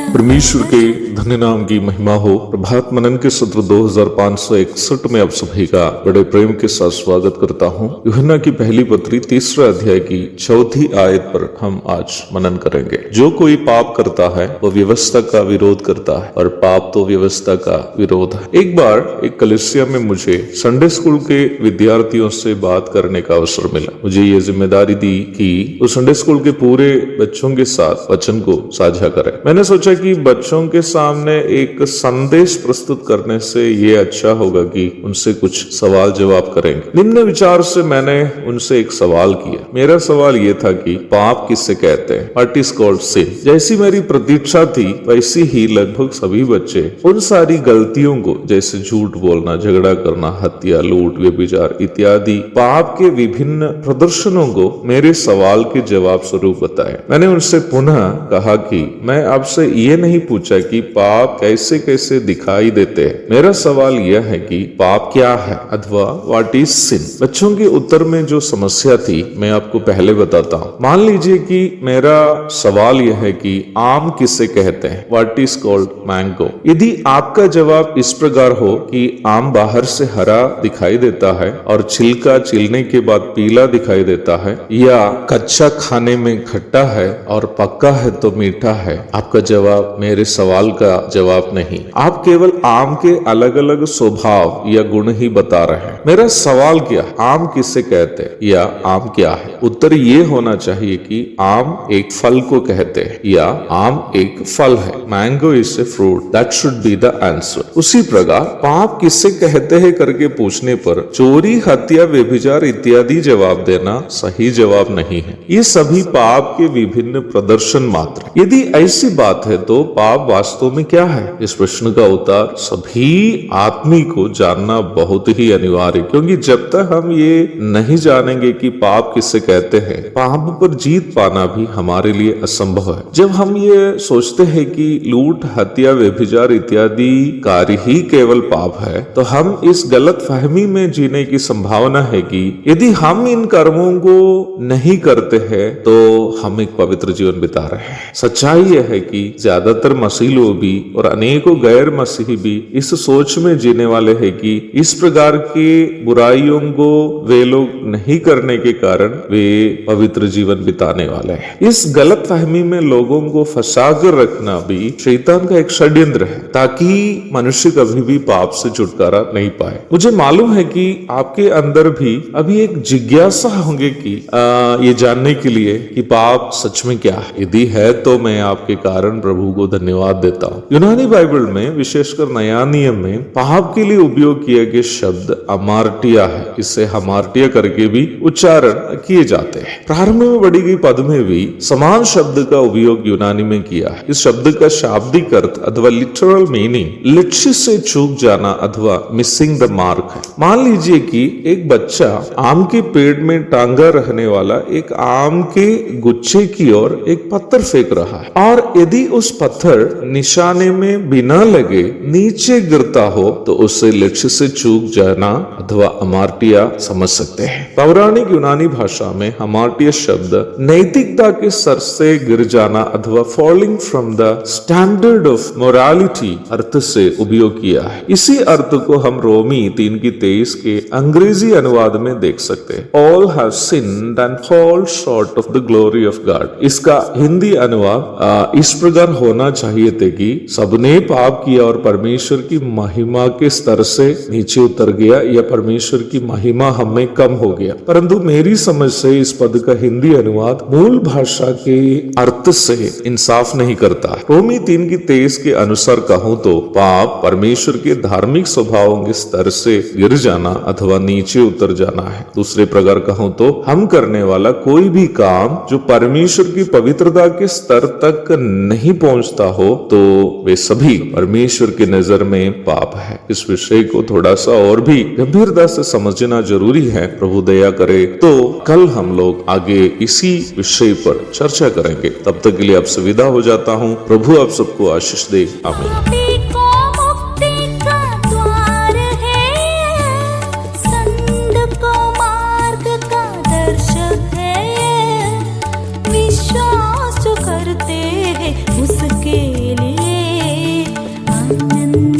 परमेश्वर के धन्य नाम की महिमा हो। प्रभात मनन के सत्र 2561 में आप सभी का बड़े प्रेम के साथ स्वागत करता हूँ। यूहन्ना की पहली पत्री 3 अध्याय की 4 आयत पर हम आज मनन करेंगे। जो कोई पाप करता है वो व्यवस्था का विरोध करता है और पाप तो व्यवस्था का विरोध है। एक बार एक कलीसिया में मुझे संडे स्कूल के विद्यार्थियों से बात करने का अवसर मिला। मुझे ये जिम्मेदारी दी कि वो संडे स्कूल के पूरे बच्चों के साथ वचन को साझा करें। मैंने सोचा कि बच्चों के सामने एक संदेश प्रस्तुत करने से ये अच्छा होगा कि उनसे कुछ सवाल जवाब करेंगे। निम्न विचार से मैंने उनसे एक सवाल किया। मेरा सवाल ये था कि पाप किससे कहते हैं? व्हाट इज कॉल्ड सिन? जैसी मेरी प्रतीक्षा थी वैसी ही लगभग सभी बच्चे उन सारी गलतियों को, जैसे झूठ बोलना, झगड़ा करना, हत्या, लूट, व्यभिचार इत्यादि पाप के विभिन्न प्रदर्शनों को मेरे सवाल के जवाब स्वरूप बताए। मैंने उनसे पुनः कहा कि मैं आपसे ये नहीं पूछा कि पाप कैसे कैसे दिखाई देते हैं। मेरा सवाल यह है कि पाप क्या है अथवा व्हाट इज सिन। बच्चों के उत्तर में जो समस्या थी मैं आपको पहले बताता हूँ। मान लीजिए कि मेरा सवाल यह है कि आम किसे कहते हैं? What is called mango. यदि आपका जवाब इस प्रकार हो कि आम बाहर से हरा दिखाई देता है और छिलका छिलने के बाद पीला दिखाई देता है, या कच्चा खाने में खट्टा है और पक्का है तो मीठा है, आपका जवाब मेरे सवाल का जवाब नहीं। आप केवल आम के अलग अलग स्वभाव या गुण ही बता रहे हैं। मेरा सवाल क्या? आम किसे कहते हैं या आम क्या है? उत्तर ये होना चाहिए कि आम एक फल को कहते हैं या आम एक फल है। Mango is a fruit. That should be the answer. उसी प्रकार पाप किसे कहते हैं करके पूछने पर चोरी, हत्या, व्यभिचार इत्यादि जवाब देना सही जवाब नहीं है। ये सभी पाप के विभिन्न प्रदर्शन मात्र। यदि ऐसी बात है तो पाप वास्तव में क्या है? इस प्रश्न का उत्तर सभी आदमी को जानना बहुत ही अनिवार्य, क्योंकि जब तक हम ये नहीं जानेंगे कि पाप किसे कहते हैं, पाप पर जीत पाना भी हमारे लिए असंभव है। जब हम ये सोचते हैं कि लूट, हत्या, व्यभिचार इत्यादि कार्य ही केवल पाप है, तो हम इस गलत फहमी में जीने की संभावना है कि यदि हम इन कर्मों को नहीं करते हैं तो हम एक पवित्र जीवन बिता रहे हैं। सच्चाई यह है कि ज्यादातर मसीह लोग भी और अनेकों गैर मसीही भी इस सोच में जीने वाले हैं कि इस प्रकार के बुराइयों को वे लोग नहीं करने के कारण वे पवित्र जीवन बिताने वाले हैं। इस गलत फहमी में लोगों को फंसा कर रखना भी शैतान का एक षड्यंत्र है, ताकि मनुष्य कभी भी पाप से छुटकारा नहीं पाए। मुझे मालूम है कि आपके अंदर भी अभी एक जिज्ञासा होंगे कि ये जानने के लिए कि पाप सच में क्या है। यदि है तो मैं आपके कारण प्रभु को धन्यवाद देता हूँ। यूनानी बाइबल में, विशेषकर नया नियम में, पाप के लिए उपयोग किए गए शब्द अमार्टिया है। इसे हमार्टिया करके भी उच्चारण किए जाते हैं। प्रारंभ में पढ़ी गई पद में भी समान शब्द का उपयोग यूनानी में किया है। इस शब्द का शाब्दिक अर्थ अथवा लिटरल मीनिंग लक्ष्य से चूक जाना अथवा मिसिंग द मार्क है। मान लीजिए कि एक बच्चा आम के पेड़ में टांगा रहने वाला एक आम के गुच्छे की ओर एक पत्थर फेंक रहा है, और यदि उस पत्थर निशाने में बिना लगे नीचे गिरता हो तो उससे लक्ष्य से चूक जाना अथवा अमार्टिया समझ सकते हैं। पौराणिक यूनानी भाषा में हमार्टिया शब्द नैतिकता के स्तर से गिर जाना अथवा falling from the standard of morality अर्थ से उपयोग किया है। इसी अर्थ को हम रोमी 3:23 के अंग्रेजी अनुवाद में देख सकते हैं। All have sinned and fall short of the glory of God. इसका हिंदी अनुवाद इस प्रकार होना चाहिए थे कि सबने पाप किया और परमेश्वर की महिमा के स्तर से नीचे उतर गया या परमेश्वर की महिमा हमें कम हो गया। परंतु मेरी समझ से इस पद का हिंदी अनुवाद मूल भाषा के अर्थ से इंसाफ नहीं करता। रोमी 3:23 के अनुसार कहूं तो पाप परमेश्वर के धार्मिक स्वभावों के स्तर से गिर जाना अथवा नीचे उतर जाना है। दूसरे प्रकार कहूं तो हम करने वाला कोई भी काम जो परमेश्वर की पवित्रता के स्तर तक नहीं पहुंचता हो तो वे सभी परमेश्वर की नजर में पाप है। इस विषय को थोड़ा सा और भी गंभीरता से समझना जरूरी है। प्रभु दया करे तो कल हम लोग आगे इसी विषय पर चर्चा करेंगे। तब तक के लिए आपसे विदा हो जाता हूँ। प्रभु आप सबको आशीष दे। आमीन। करते हैं उसके लिए आनंद